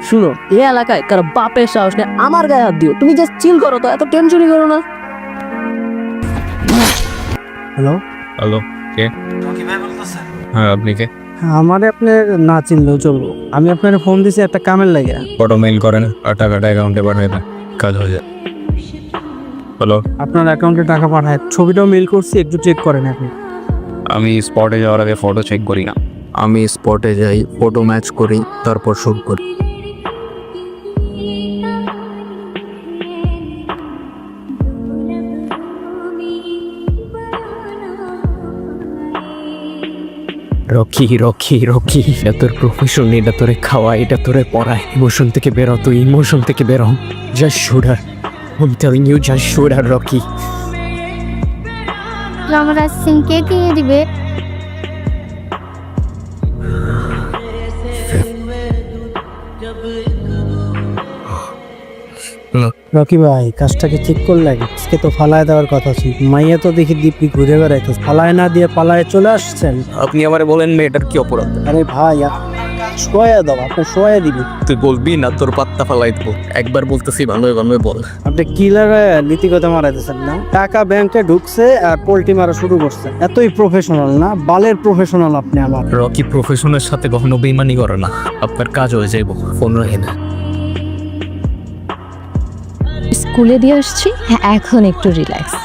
শুনো, এই এলাকায় কারো বাপের সাহস নেই আমার গায়ে হাত দিও। তুমি জাস্ট চিল করো, তো এত টেনশনই করো না। হ্যালো, হ্যালো, কে? হ্যাঁ, আপনি কে? আমারে আপনি না চিনলেও চলবো। আমি আপনার ফোন দিছি একটা কামের লাগে। ফটো মেইল করেন আর টাকাটা অ্যাকাউন্টে পাঠিয়ে দেন, কাজ হয়ে যায়। হ্যালো, আপনার অ্যাকাউন্টে টাকা পাঠায়, ছবিটাও মেল করছি, একটু চেক করেন আপনি। আমি স্পটে যাওয়ার আগে ফটো চেক করি না। আমি স্পটে যাই, ফটো ম্যাচ করি, তারপর শুট করি। রকি রকি রকি, এটা তোর প্রফেশন, এটা তোরে খাওয়া, এটা তোরে পড়ায়। ইমোশন থেকে বেরো, তুই ইমোশন থেকে বেরো। Just shooter, I am telling you, just shooter Rocky. Ramraj সিংকে দিয়ে দিবে। রকি ভাই, কাজটাকে ঠিক করলে আজকে তো ফালায় দেওয়ার কথা ছিল। মাইয়া তো দেখি দিব্যি ঘুরে বেড়াইতো, ফালায় না দিয়ে পালায় চলে আসছেন। আপনি আমারে বলেন মেয়েটার কি অপরাধ? আরে ভাই, শোয়া দাও, আপনি শোয়া দিবি। তুই বলবি না তোর পাত্তা ফালাই দেবো। একবার বলতেছি ভালোই ভালোই বল। আপনি কি লাগায় নীতিগত মারাইতেছেন না? টাকা ব্যাংকে ঢুকছে আর পোল্টি মারা শুরু করছে। এতই প্রফেশনাল না, বালের প্রফেশনাল আপনি আমার। রকি প্রফেশনের সাথে কখনো বেইমানি করে না। আপনার কাজ হয়ে যাইব, ফোন রাখে না। স্কুলে দিয়ে আসছি, হ্যাঁ এখন একটু relax.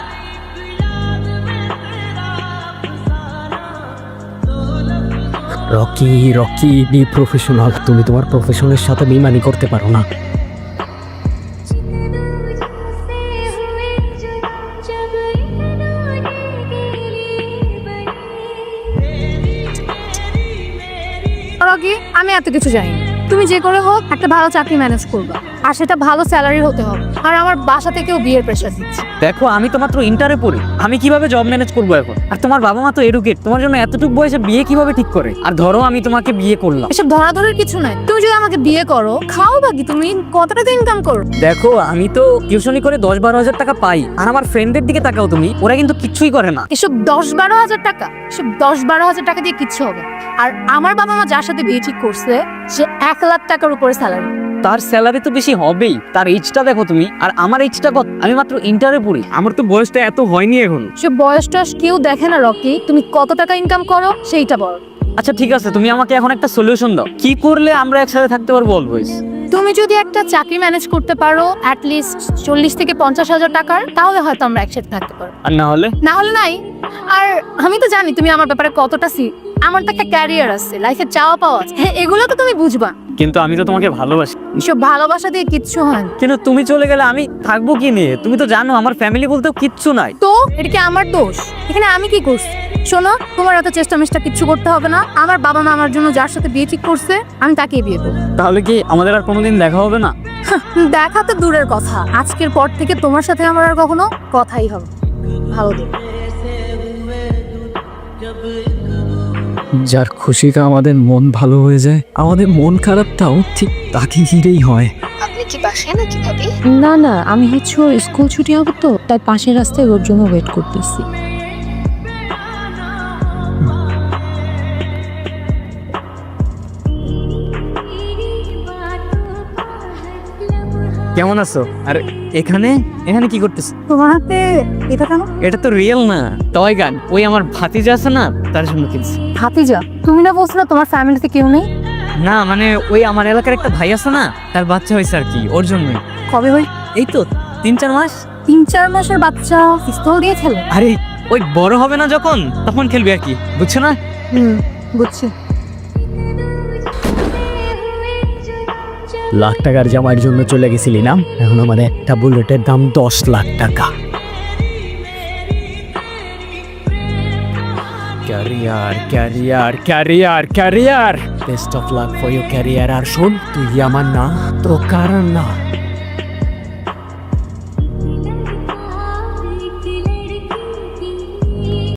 Rocky Rocky, be professional. তুমি তোমার প্রফেশনের সাথে বেইমানি করতে পারো না। রকি, আমি এত কিছু জানি না। তুমি যে করে হোক একটা ভালো চাকরি ম্যানেজ করবে, আর সেটা ভালো স্যালারি হতে হবে। আর আমার বাসা থেকেও বিয়ের প্রেশার দিচ্ছে। দেখো, আমি তো মাত্র ইন্টারে পড়ি, আমি কিভাবে জব ম্যানেজ করবো এখন? আর তোমার বাবা মা তো এডুকেট, তোমার জন্য এতটুকু বয়সে বিয়ে কিভাবে ঠিক করে? আর ধরো আমি তোমাকে বিয়ে করলাম, এসব ধরাধরের কিছু নাই। তুমি যদি আমাকে বিয়ে করো, খাও বাকি, তুমি কত টাকা ইনকাম করো? দেখো আমি তো টিউশনি করে 10-12 হাজার টাকা পাই। আর আমার ফ্রেন্ডদের দিকে তাকাও তুমি, ওরা কিন্তু কিচ্ছুই করে না। এসব 10-12 হাজার টাকা, এসব 10-12 হাজার টাকা দিয়ে কিচ্ছু হবে না। আর আমার বাবা মা যার সাথে বিয়ে ঠিক করছে, সে 1 লাখ টাকার উপরে স্যালারি। তার স্যালারি তো বেশি হবেই, তার এইজটা দেখো তুমি। আর আমার এইজটা কত? আমি মাত্র ইন্টারে পড়ি, আমার তো বয়সটা এত হয়নি এখন। সে বয়সটা কেউ দেখে না রকি, তুমি কত টাকা ইনকাম করো সেইটা বলো। আচ্ছা ঠিক আছে, তুমি আমাকে এখন একটা সলিউশন দাও, কি করলে আমরা একসাথে থাকতে পারবো অলওয়েজ? তুমি যদি একটা চাকরি ম্যানেজ করতে পারো অ্যাটলিস্ট 40 থেকে 50 হাজার টাকার, তাহলে হয়তো আমরা একসাথে থাকতে পারবো। আর না হলে? না হলে নাই। আর আমি তো জানি তুমি আমার ব্যাপারে কতটা আমার তো একটা ক্যারিয়ার আছে, লাইফে চাওয়া পাওয়া আছে, হ্যাঁ এগুলো তো তুমি বুঝবা। কিন্তু আমি তো তোমাকে ভালোবাসি। এসব ভালোবাসা দিয়ে কিচ্ছু হয় না। কিন্তু তুমি চলে গেলে আমি থাকবো কি নিয়ে? তুমি তো জানো আমার ফ্যামিলি বলতেও কিচ্ছু নাই। তো এটা কি আমার দোষ? এখানে আমি কি করছি? শোনো, তোমার এত চেষ্টা মেষ্টা কিচ্ছু করতে হবে না। আমার বাবা মা আমার জন্য যার সাথে বিয়ে ঠিক করছে, আমি তাকেই বিয়ে করবো। তাহলে কি আমাদের আর কোনোদিন দেখা হবে না? দেখা তো দূরের কথা, আজকের পর থেকে তোমার সাথে আমার আর কখনো কথাই হবে না। ভালো দিন। যার খুশিতে আমাদের মন ভালো হয়ে যায়, আমাদের মন খারাপটাও ঠিক তাকে ঘিরেই হয়। আপনি কি বাসায় নাকি ভাবি? না না, আমি হচ্ছে ওর স্কুল ছুটি হবে তো, তাই পাশের রাস্তায় ওর জন্য ওয়েট করতেছি। কেমন আছো? আর এখানে এখানে কি করতেছো? তোমার হাতে এটা কেন? এটা তো রিয়েল না, টয় গান। ওই আমার ভাতিজা আছে না, তার জন্য কিনছি। ভাতিজা? তুমি না বলছিলে তোমার ফ্যামিলিতে কেউ নেই? না মানে ওই আমার এলাকার একটা ভাই আছে না, তার বাচ্চা হয়েছে আর কি, ওর জন্যই। কবে হই? এই তো 3-4 মাস। 3-4 মাসের বাচ্চা পিস্তল দিয়ে খেলে? আরে ওই বড় হবে না যখন, তখন খেলবে আর কি, বুঝছো না? বুঝছি। লাখ টাকার জামাইয়ের জন্য চলে গেছিলি না, এখন আমার একটা বুলেটের দাম 10 লাখ টাকা। Career career career career, best of luck for your career. আর শোন, তুই আমার না, তো কারণ না।